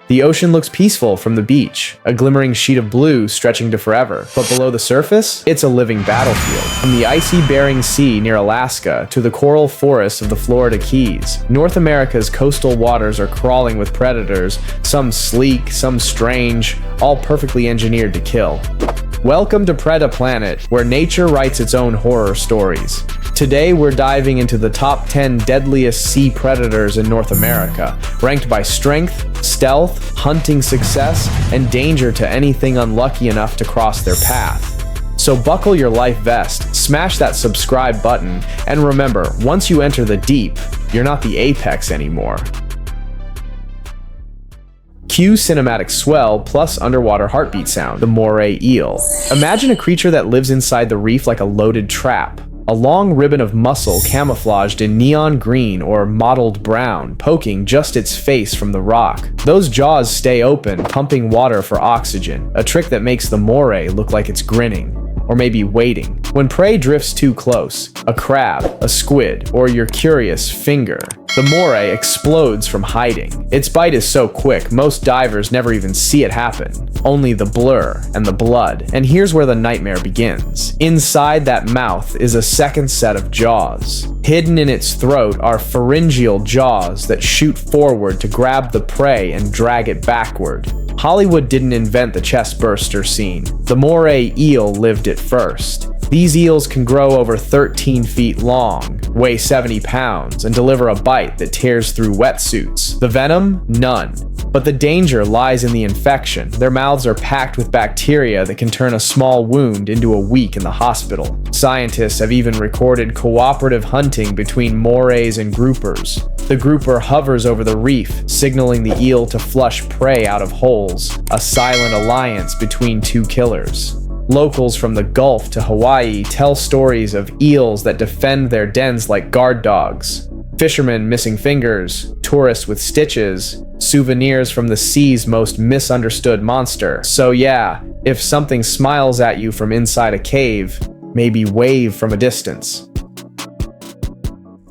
The ocean looks peaceful from the beach, a glimmering sheet of blue stretching to forever. But below the surface, it's a living battlefield. From the icy Bering Sea near Alaska to the coral forests of the Florida Keys, North America's coastal waters are crawling with predators, some sleek, some strange, all perfectly engineered to kill. Welcome to Preda Planet, where nature writes its own horror stories. Today we're diving into the top 10 deadliest sea predators in North America, ranked by strength, stealth, hunting success, and danger to anything unlucky enough to cross their path. So buckle your life vest, smash that subscribe button, and remember, once you enter the deep, you're not the apex anymore. Cue cinematic swell plus underwater heartbeat sound, the moray eel. Imagine a creature that lives inside the reef like a loaded trap. A long ribbon of muscle camouflaged in neon green or mottled brown, poking just its face from the rock. Those jaws stay open, pumping water for oxygen, a trick that makes the moray look like it's grinning. Or maybe waiting. When prey drifts too close, a crab, a squid, or your curious finger, the moray explodes from hiding. Its bite is so quick, most divers never even see it happen. Only the blur and the blood. And here's where the nightmare begins. Inside that mouth is a second set of jaws. Hidden in its throat are pharyngeal jaws that shoot forward to grab the prey and drag it backward. Hollywood didn't invent the chest burster scene. The moray eel lived it first. These eels can grow over 13 feet long, weigh 70 pounds, and deliver a bite that tears through wetsuits. The venom? None. But the danger lies in the infection. Their mouths are packed with bacteria that can turn a small wound into a week in the hospital. Scientists have even recorded cooperative hunting between morays and groupers. The grouper hovers over the reef, signaling the eel to flush prey out of holes, a silent alliance between two killers. Locals from the Gulf to Hawaii tell stories of eels that defend their dens like guard dogs. Fishermen missing fingers, tourists with stitches, souvenirs from the sea's most misunderstood monster. So yeah, if something smiles at you from inside a cave, maybe wave from a distance.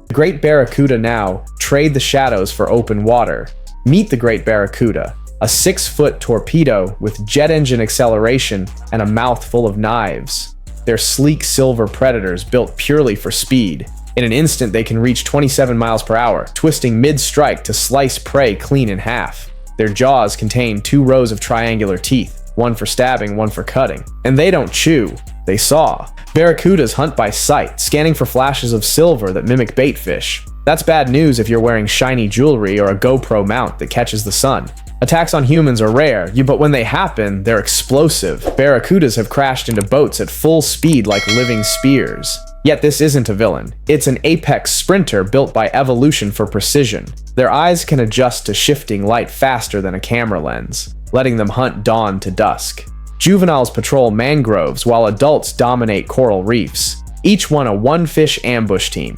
The Great Barracuda now trade the shadows for open water. Meet the Great Barracuda, a 6-foot torpedo with jet engine acceleration and a mouth full of knives. They're sleek silver predators built purely for speed. In an instant, they can reach 27 miles per hour, twisting mid-strike to slice prey clean in half. Their jaws contain 2 rows of triangular teeth, one for stabbing, one for cutting. And they don't chew, they saw. Barracudas hunt by sight, scanning for flashes of silver that mimic baitfish. That's bad news if you're wearing shiny jewelry or a GoPro mount that catches the sun. Attacks on humans are rare, but when they happen, they're explosive. Barracudas have crashed into boats at full speed like living spears. Yet this isn't a villain. It's an apex sprinter built by evolution for precision. Their eyes can adjust to shifting light faster than a camera lens, letting them hunt dawn to dusk. Juveniles patrol mangroves while adults dominate coral reefs, each one a one-fish ambush team.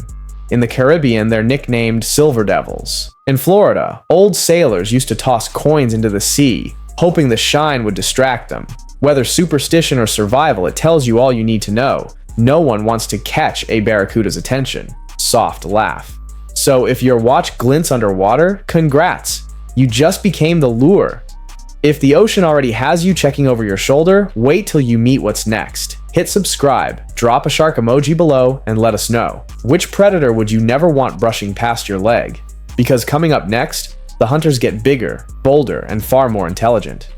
In the Caribbean, they're nicknamed Silver Devils. In Florida, old sailors used to toss coins into the sea, hoping the shine would distract them. Whether superstition or survival, it tells you all you need to know. No one wants to catch a barracuda's attention. Soft laugh. So if your watch glints underwater, congrats! You just became the lure. If the ocean already has you checking over your shoulder, wait till you meet what's next. Hit subscribe, drop a shark emoji below, and let us know. Which predator would you never want brushing past your leg? Because coming up next, the hunters get bigger, bolder, and far more intelligent.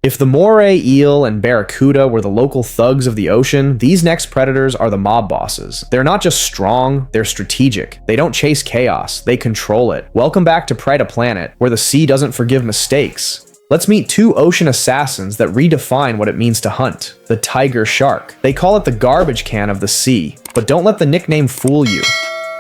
If the moray eel and barracuda were the local thugs of the ocean, these next predators are the mob bosses. They're not just strong, they're strategic. They don't chase chaos, they control it. Welcome back to Preda Planet, where the sea doesn't forgive mistakes. Let's meet 2 ocean assassins that redefine what it means to hunt. The tiger shark. They call it the garbage can of the sea, but don't let the nickname fool you.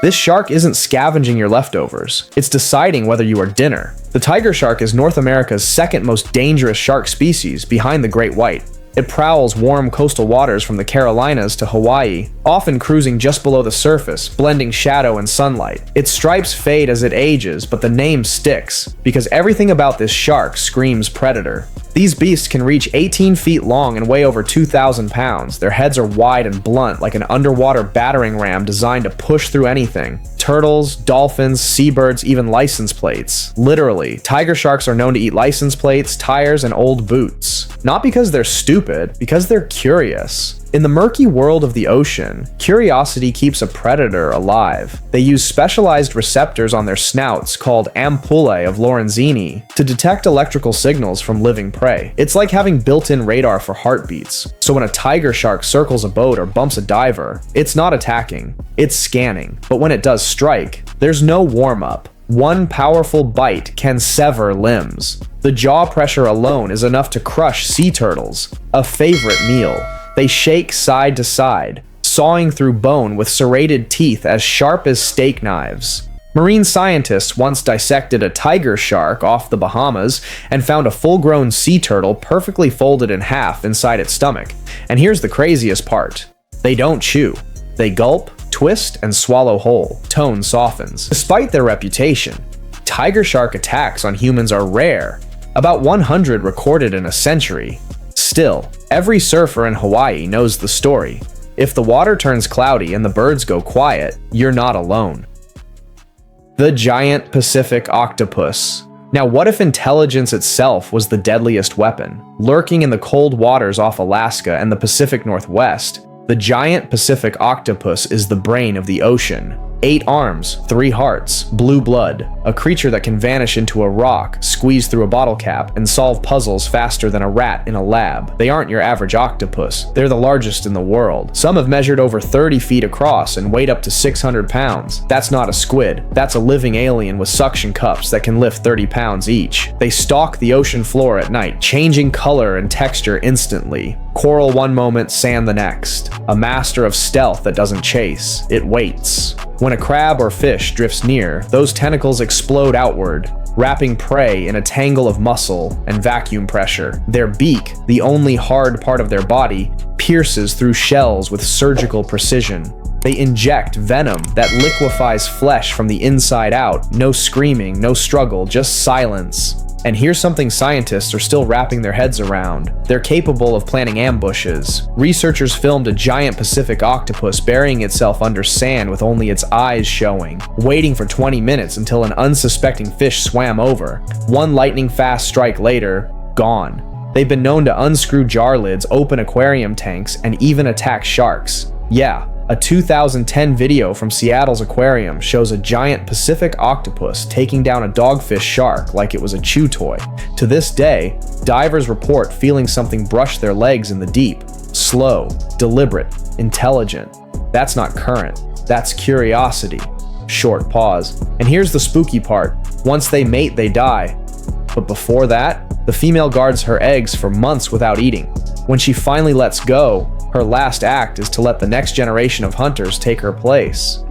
This shark isn't scavenging your leftovers, it's deciding whether you are dinner. The tiger shark is North America's 2nd most dangerous shark species, behind the great white. It prowls warm coastal waters from the Carolinas to Hawaii, often cruising just below the surface, blending shadow and sunlight. Its stripes fade as it ages, but the name sticks, because everything about this shark screams predator. These beasts can reach 18 feet long and weigh over 2,000 pounds. Their heads are wide and blunt, like an underwater battering ram designed to push through anything. Turtles, dolphins, seabirds, even license plates. Literally, tiger sharks are known to eat license plates, tires, and old boots. Not because they're stupid, because they're curious. In the murky world of the ocean, curiosity keeps a predator alive. They use specialized receptors on their snouts called ampullae of Lorenzini to detect electrical signals from living prey. It's like having built-in radar for heartbeats. So when a tiger shark circles a boat or bumps a diver, it's not attacking, it's scanning. But when it does strike, there's no warm-up. One powerful bite can sever limbs. The jaw pressure alone is enough to crush sea turtles, a favorite meal. They shake side to side, sawing through bone with serrated teeth as sharp as steak knives. Marine scientists once dissected a tiger shark off the Bahamas and found a full-grown sea turtle perfectly folded in half inside its stomach. And here's the craziest part. They don't chew. They gulp, twist, and swallow whole. Tone softens. Despite their reputation, tiger shark attacks on humans are rare. About 100 recorded in a century. Still, every surfer in Hawaii knows the story. If the water turns cloudy and the birds go quiet, you're not alone. The giant Pacific octopus. Now, what if intelligence itself was the deadliest weapon? Lurking in the cold waters off Alaska and the Pacific Northwest, the giant Pacific octopus is the brain of the ocean. 8 arms, 3 hearts, blue blood, a creature that can vanish into a rock, squeeze through a bottle cap, and solve puzzles faster than a rat in a lab. They aren't your average octopus. They're the largest in the world. Some have measured over 30 feet across and weighed up to 600 pounds. That's not a squid. That's a living alien with suction cups that can lift 30 pounds each. They stalk the ocean floor at night, changing color and texture instantly. Coral one moment, sand the next. A master of stealth that doesn't chase. It waits. When a crab or fish drifts near, those tentacles explode outward, wrapping prey in a tangle of muscle and vacuum pressure. Their beak, the only hard part of their body, pierces through shells with surgical precision. They inject venom that liquefies flesh from the inside out. No screaming, no struggle, just silence. And here's something scientists are still wrapping their heads around. They're capable of planning ambushes. Researchers filmed a giant Pacific octopus burying itself under sand with only its eyes showing, waiting for 20 minutes until an unsuspecting fish swam over. One lightning-fast strike later, gone. They've been known to unscrew jar lids, open aquarium tanks, and even attack sharks. Yeah. A 2010 video from Seattle's aquarium shows a giant Pacific octopus taking down a dogfish shark like it was a chew toy. To this day, divers report feeling something brush their legs in the deep. Slow, deliberate, intelligent. That's not current. That's curiosity. Short pause. And here's the spooky part. Once they mate, they die. But before that, the female guards her eggs for months without eating. When she finally lets go, her last act is to let the next generation of hunters take her place.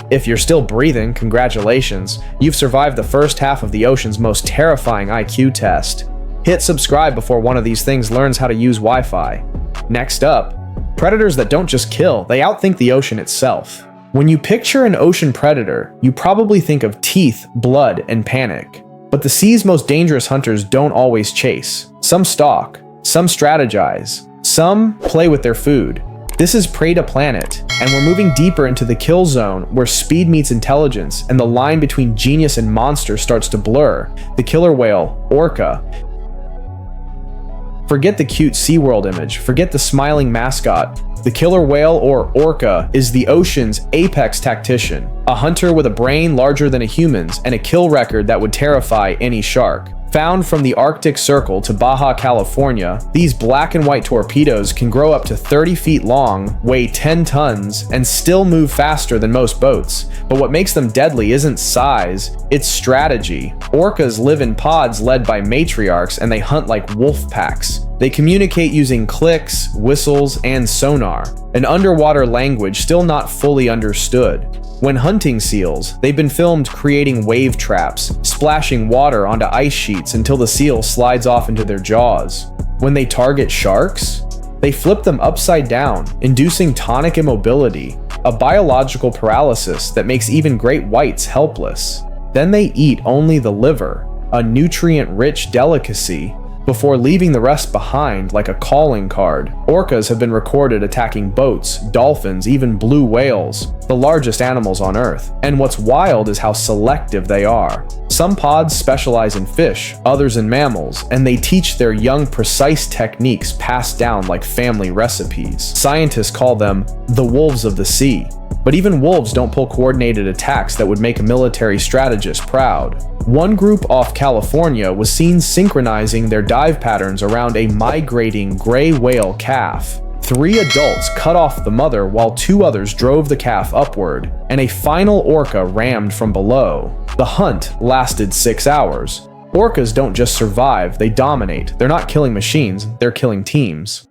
If you're still breathing, congratulations. You've survived the first half of the ocean's most terrifying IQ test. Hit subscribe before one of these things learns how to use Wi-Fi. Next up, predators that don't just kill, they outthink the ocean itself. When you picture an ocean predator, you probably think of teeth, blood, and panic. But the sea's most dangerous hunters don't always chase. Some stalk, some strategize, some play with their food. This is Preda Planet, and we're moving deeper into the kill zone where speed meets intelligence and the line between genius and monster starts to blur. The killer whale, orca. Forget the cute SeaWorld image, forget the smiling mascot. The killer whale, or orca, is the ocean's apex tactician, a hunter with a brain larger than a human's and a kill record that would terrify any shark. Found from the Arctic Circle to Baja California, these black and white torpedoes can grow up to 30 feet long, weigh 10 tons, and still move faster than most boats. But what makes them deadly isn't size, it's strategy. Orcas live in pods led by matriarchs, and they hunt like wolf packs. They communicate using clicks, whistles, and sonar, an underwater language still not fully understood. When hunting seals, they've been filmed creating wave traps, splashing water onto ice sheets until the seal slides off into their jaws. When they target sharks, they flip them upside down, inducing tonic immobility, a biological paralysis that makes even great whites helpless. Then they eat only the liver, a nutrient-rich delicacy before leaving the rest behind like a calling card. Orcas have been recorded attacking boats, dolphins, even blue whales, the largest animals on Earth. And what's wild is how selective they are. Some pods specialize in fish, others in mammals, and they teach their young precise techniques passed down like family recipes. Scientists call them the wolves of the sea. But even wolves don't pull coordinated attacks that would make a military strategist proud. One group off California was seen synchronizing their dive patterns around a migrating gray whale calf. 3 adults cut off the mother while 2 others drove the calf upward, and a final orca rammed from below. The hunt lasted 6 hours. Orcas don't just survive, they dominate. They're not killing machines, they're killing teams.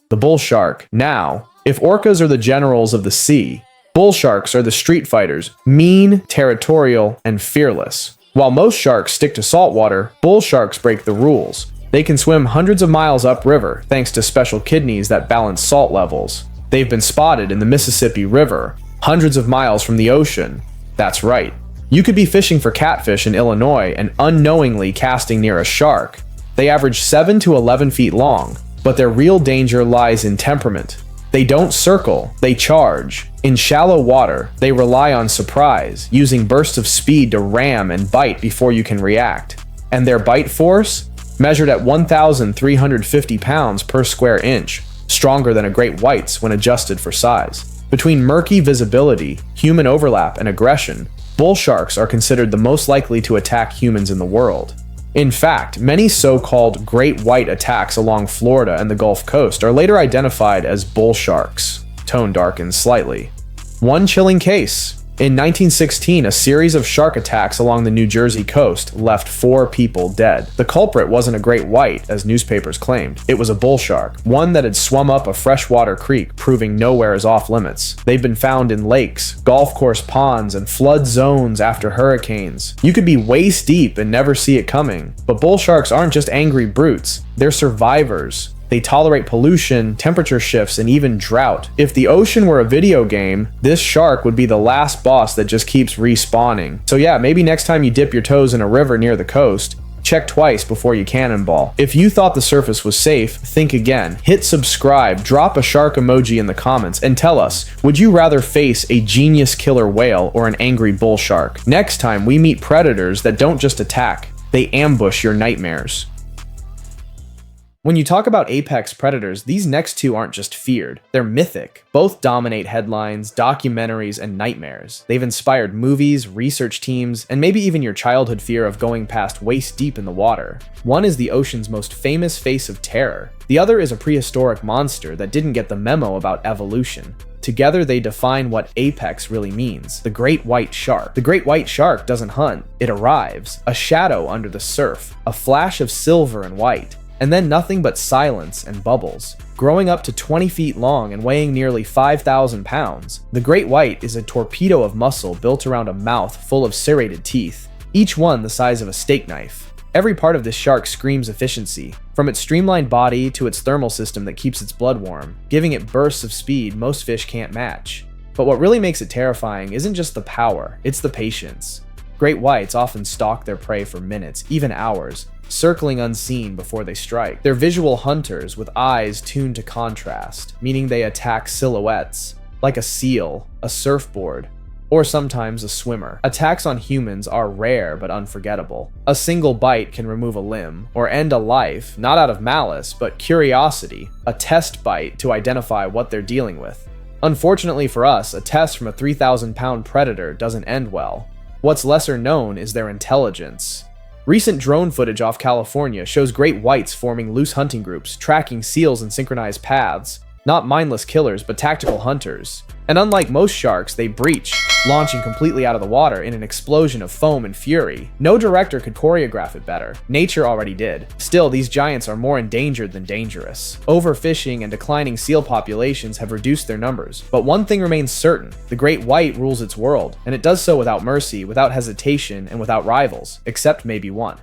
The bull shark. Now, if orcas are the generals of the sea, bull sharks are the street fighters, mean, territorial, and fearless. While most sharks stick to saltwater, bull sharks break the rules. They can swim hundreds of miles upriver thanks to special kidneys that balance salt levels. They've been spotted in the Mississippi River, hundreds of miles from the ocean. That's right. You could be fishing for catfish in Illinois and unknowingly casting near a shark. They average 7 to 11 feet long, but their real danger lies in temperament. They don't circle, they charge. In shallow water, they rely on surprise, using bursts of speed to ram and bite before you can react. And their bite force? Measured at 1,350 pounds per square inch, stronger than a great white's when adjusted for size. Between murky visibility, human overlap, and aggression, bull sharks are considered the most likely to attack humans in the world. In fact, many so-called great white attacks along Florida and the Gulf Coast are later identified as bull sharks. Tone darkens slightly. One chilling case. In 1916, a series of shark attacks along the New Jersey coast left 4 people dead. The culprit wasn't a great white, as newspapers claimed. It was a bull shark, one that had swum up a freshwater creek, proving nowhere is off limits. They've been found in lakes, golf course ponds, and flood zones after hurricanes. You could be waist deep and never see it coming. But bull sharks aren't just angry brutes, they're survivors. They tolerate pollution, temperature shifts, and even drought. If the ocean were a video game, this shark would be the last boss that just keeps respawning. So yeah, maybe next time you dip your toes in a river near the coast, check twice before you cannonball. If you thought the surface was safe, think again. Hit subscribe, drop a shark emoji in the comments, and tell us, would you rather face a genius killer whale or an angry bull shark? Next time we meet predators that don't just attack, they ambush your nightmares. When you talk about apex predators, these next 2 aren't just feared, they're mythic. Both dominate headlines, documentaries, and nightmares. They've inspired movies, research teams, and maybe even your childhood fear of going past waist deep in the water. One is the ocean's most famous face of terror. The other is a prehistoric monster that didn't get the memo about evolution. Together they define what apex really means, the great white shark. The great white shark doesn't hunt, it arrives, a shadow under the surf, a flash of silver and white. And then nothing but silence and bubbles. Growing up to 20 feet long and weighing nearly 5,000 pounds, the great white is a torpedo of muscle built around a mouth full of serrated teeth, each one the size of a steak knife. Every part of this shark screams efficiency, from its streamlined body to its thermal system that keeps its blood warm, giving it bursts of speed most fish can't match. But what really makes it terrifying isn't just the power, it's the patience. Great whites often stalk their prey for minutes, even hours, circling unseen before they strike. They're visual hunters with eyes tuned to contrast, meaning they attack silhouettes, like a seal, a surfboard, or sometimes a swimmer. Attacks on humans are rare but unforgettable. A single bite can remove a limb, or end a life, not out of malice, but curiosity, a test bite to identify what they're dealing with. Unfortunately for us, a test from a 3,000-pound predator doesn't end well. What's lesser known is their intelligence. Recent drone footage off California shows great whites forming loose hunting groups, tracking seals in synchronized paths. Not mindless killers, but tactical hunters. And unlike most sharks, they breach, launching completely out of the water in an explosion of foam and fury. No director could choreograph it better. Nature already did. Still, these giants are more endangered than dangerous. Overfishing and declining seal populations have reduced their numbers. But one thing remains certain. The great white rules its world, and it does so without mercy, without hesitation, and without rivals, except maybe one.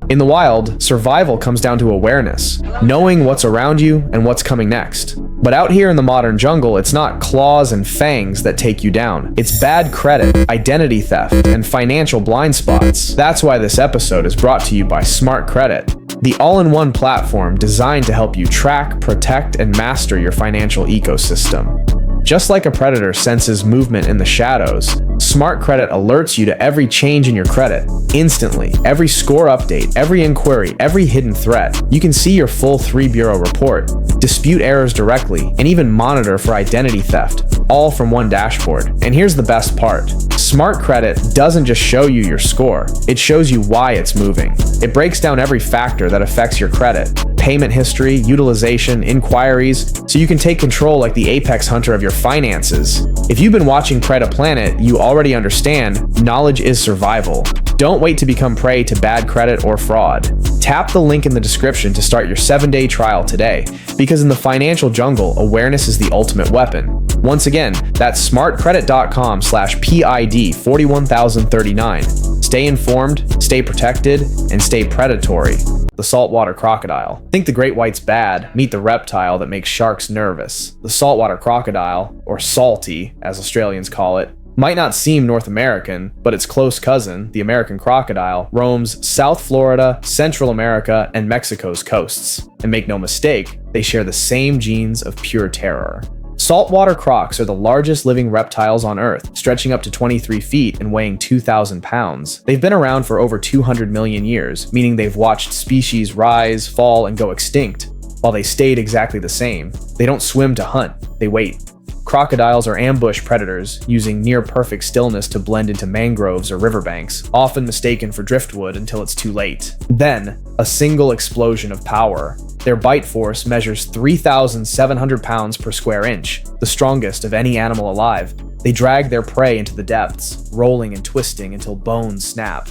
In the wild, survival comes down to awareness, knowing what's around you and what's coming next. But out here in the modern jungle, it's not claws and fangs that take you down. It's bad credit, identity theft, and financial blind spots. That's why this episode is brought to you by SmartCredit, the all-in-one platform designed to help you track, protect, and master your financial ecosystem. Just like a predator senses movement in the shadows, SmartCredit alerts you to every change in your credit instantly. Every score update, every inquiry, every hidden threat. You can see your full 3-bureau report, dispute errors directly, and even monitor for identity theft, all from one dashboard. And here's the best part. SmartCredit doesn't just show you your score, it shows you why it's moving. It breaks down every factor that affects your credit, payment history, utilization, inquiries, so you can take control like the apex hunter of your finances. If you've been watching Preda Planet, you already understand knowledge is survival. Don't wait to become prey to bad credit or fraud. Tap the link in the description to start your 7-day trial today, because in the financial jungle, awareness is the ultimate weapon. Once again, that's smartcredit.com/PID41039. Stay informed, stay protected, and stay predatory. The saltwater crocodile. Think the great white's bad, meet the reptile that makes sharks nervous. The saltwater crocodile, or salty, as Australians call it, might not seem North American, but its close cousin, the American crocodile, roams South Florida, Central America, and Mexico's coasts. And make no mistake, they share the same genes of pure terror. Saltwater crocs are the largest living reptiles on Earth, stretching up to 23 feet and weighing 2,000 pounds. They've been around for over 200 million years, meaning they've watched species rise, fall, and go extinct, while they stayed exactly the same. They don't swim to hunt, they wait. Crocodiles are ambush predators, using near-perfect stillness to blend into mangroves or riverbanks, often mistaken for driftwood until it's too late. Then, a single explosion of power. Their bite force measures 3,700 pounds per square inch, the strongest of any animal alive. They drag their prey into the depths, rolling and twisting until bones snap.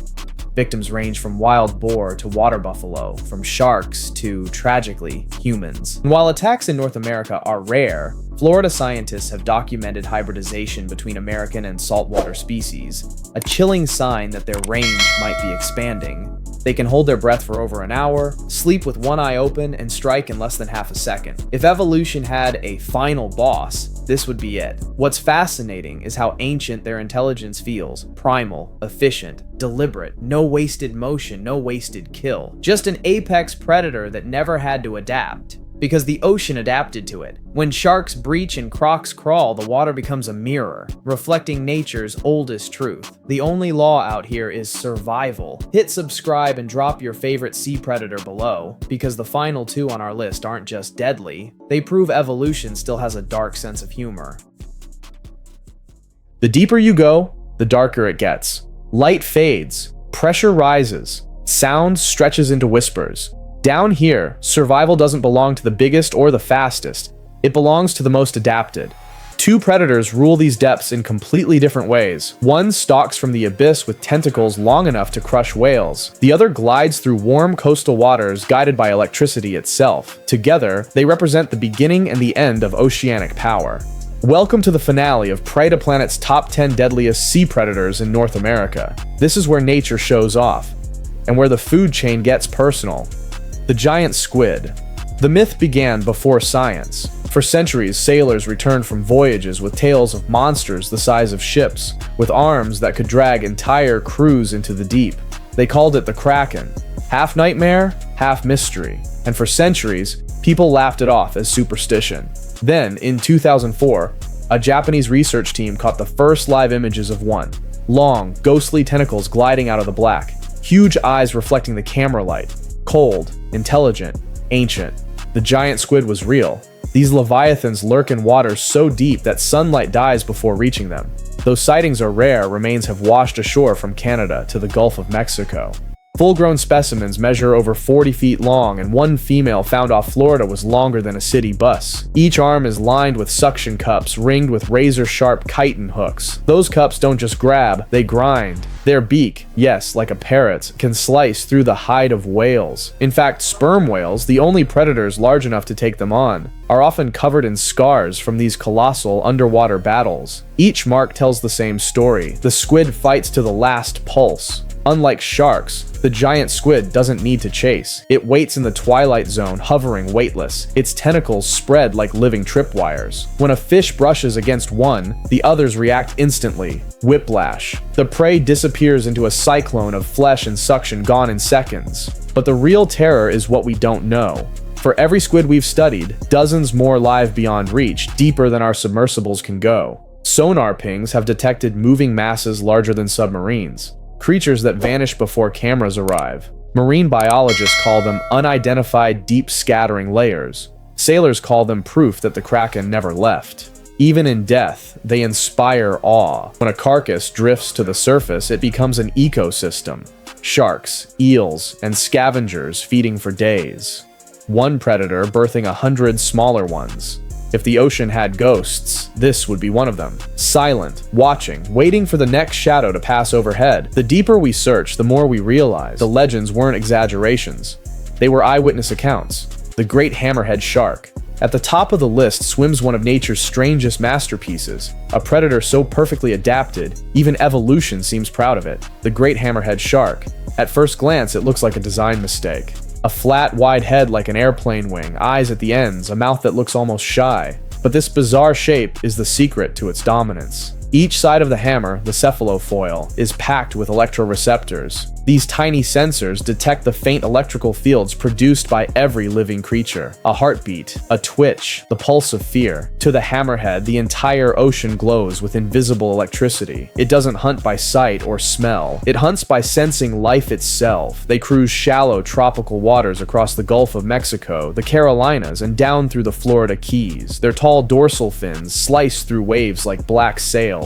Victims range from wild boar to water buffalo, from sharks to, tragically, humans. And while attacks in North America are rare, Florida scientists have documented hybridization between American and saltwater species, a chilling sign that their range might be expanding. They can hold their breath for over an hour, sleep with one eye open, and strike in less than half a second. If evolution had a final boss, this would be it. What's fascinating is how ancient their intelligence feels: primal, efficient, deliberate, no wasted motion, no wasted kill. Just an apex predator that never had to adapt, because the ocean adapted to it. When sharks breach and crocs crawl, the water becomes a mirror, reflecting nature's oldest truth. The only law out here is survival. Hit subscribe and drop your favorite sea predator below, because the final two on our list aren't just deadly, they prove evolution still has a dark sense of humor. The deeper you go, the darker it gets. Light fades, pressure rises, sound stretches into whispers. Down here, survival doesn't belong to the biggest or the fastest. It belongs to the most adapted. Two predators rule these depths in completely different ways. One stalks from the abyss with tentacles long enough to crush whales. The other glides through warm coastal waters guided by electricity itself. Together, they represent the beginning and the end of oceanic power. Welcome to the finale of Preda Planet's top 10 deadliest sea predators in North America. This is where nature shows off, and where the food chain gets personal. The giant squid. The myth began before science. For centuries, sailors returned from voyages with tales of monsters the size of ships, with arms that could drag entire crews into the deep. They called it the Kraken. Half nightmare, half mystery. And for centuries, people laughed it off as superstition. Then, in 2004, a Japanese research team caught the first live images of one. Long, ghostly tentacles gliding out of the black, huge eyes reflecting the camera light. Cold, intelligent, ancient. The giant squid was real. These leviathans lurk in waters so deep that sunlight dies before reaching them. Though sightings are rare, remains have washed ashore from Canada to the Gulf of Mexico. Full-grown specimens measure over 40 feet long, and one female found off Florida was longer than a city bus. Each arm is lined with suction cups ringed with razor-sharp chitin hooks. Those cups don't just grab, they grind. Their beak, yes, like a parrot's, can slice through the hide of whales. In fact, sperm whales, the only predators large enough to take them on, are often covered in scars from these colossal underwater battles. Each mark tells the same story. The squid fights to the last pulse. Unlike sharks, the giant squid doesn't need to chase. It waits in the twilight zone, hovering weightless, its tentacles spread like living tripwires. When a fish brushes against one, the others react instantly. Whiplash. The prey disappears into a cyclone of flesh and suction, gone in seconds. But the real terror is what we don't know. For every squid we've studied, dozens more live beyond reach, deeper than our submersibles can go. Sonar pings have detected moving masses larger than submarines, creatures that vanish before cameras arrive. Marine biologists call them unidentified deep scattering layers. Sailors call them proof that the Kraken never left. Even in death, they inspire awe. When a carcass drifts to the surface, it becomes an ecosystem. Sharks, eels, and scavengers feeding for days. One predator birthing 100 smaller ones. If the ocean had ghosts, this would be one of them. Silent, watching, waiting for the next shadow to pass overhead. The deeper we search, the more we realize the legends weren't exaggerations. They were eyewitness accounts. The great hammerhead shark. At the top of the list swims one of nature's strangest masterpieces, a predator so perfectly adapted, even evolution seems proud of it. The great hammerhead shark. At first glance, it looks like a design mistake. A flat, wide head like an airplane wing, eyes at the ends, a mouth that looks almost shy. But this bizarre shape is the secret to its dominance. Each side of the hammer, the cephalofoil, is packed with electroreceptors. These tiny sensors detect the faint electrical fields produced by every living creature. A heartbeat, a twitch, the pulse of fear. To the hammerhead, the entire ocean glows with invisible electricity. It doesn't hunt by sight or smell. It hunts by sensing life itself. They cruise shallow tropical waters across the Gulf of Mexico, the Carolinas, and down through the Florida Keys. Their tall dorsal fins slice through waves like black sails.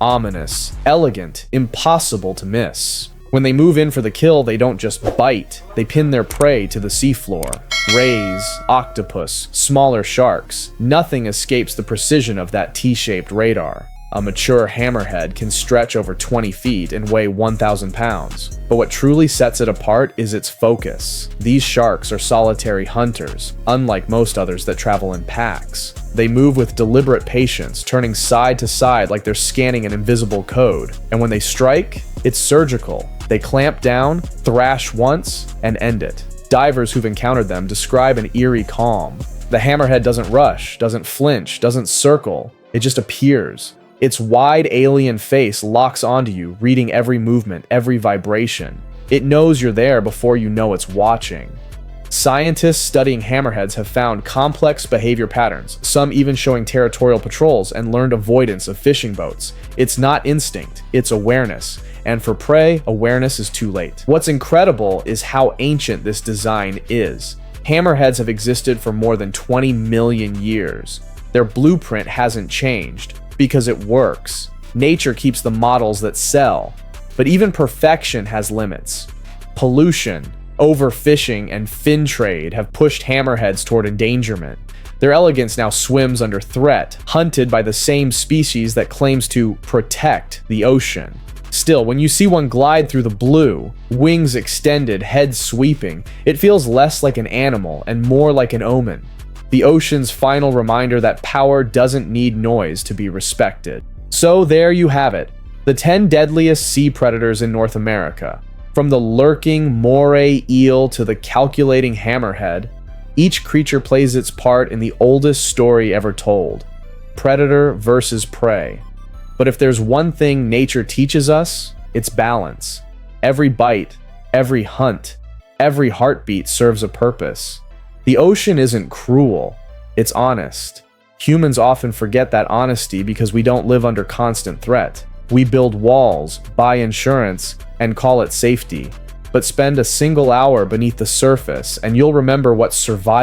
Ominous, elegant, impossible to miss. When they move in for the kill, they don't just bite, they pin their prey to the seafloor. Rays, octopus, smaller sharks, nothing escapes the precision of that T-shaped radar. A mature hammerhead can stretch over 20 feet and weigh 1,000 pounds. But what truly sets it apart is its focus. These sharks are solitary hunters, unlike most others that travel in packs. They move with deliberate patience, turning side to side like they're scanning an invisible code. And when they strike, it's surgical. They clamp down, thrash once, and end it. Divers who've encountered them describe an eerie calm. The hammerhead doesn't rush, doesn't flinch, doesn't circle. It just appears. Its wide alien face locks onto you, reading every movement, every vibration. It knows you're there before you know it's watching. Scientists studying hammerheads have found complex behavior patterns, some even showing territorial patrols and learned avoidance of fishing boats. It's not instinct, it's awareness. And for prey, awareness is too late. What's incredible is how ancient this design is. Hammerheads have existed for more than 20 million years. Their blueprint hasn't changed. Because it works. Nature keeps the models that sell. But even perfection has limits. Pollution, overfishing, and fin trade have pushed hammerheads toward endangerment. Their elegance now swims under threat, hunted by the same species that claims to protect the ocean. Still, when you see one glide through the blue, wings extended, head sweeping, it feels less like an animal and more like an omen. The ocean's final reminder that power doesn't need noise to be respected. So there you have it, the 10 deadliest sea predators in North America. From the lurking moray eel to the calculating hammerhead, each creature plays its part in the oldest story ever told. Predator versus prey. But if there's one thing nature teaches us, it's balance. Every bite, every hunt, every heartbeat serves a purpose. The ocean isn't cruel, it's honest. Humans often forget that honesty because we don't live under constant threat. We build walls, buy insurance, and call it safety. But spend a single hour beneath the surface and you'll remember what survival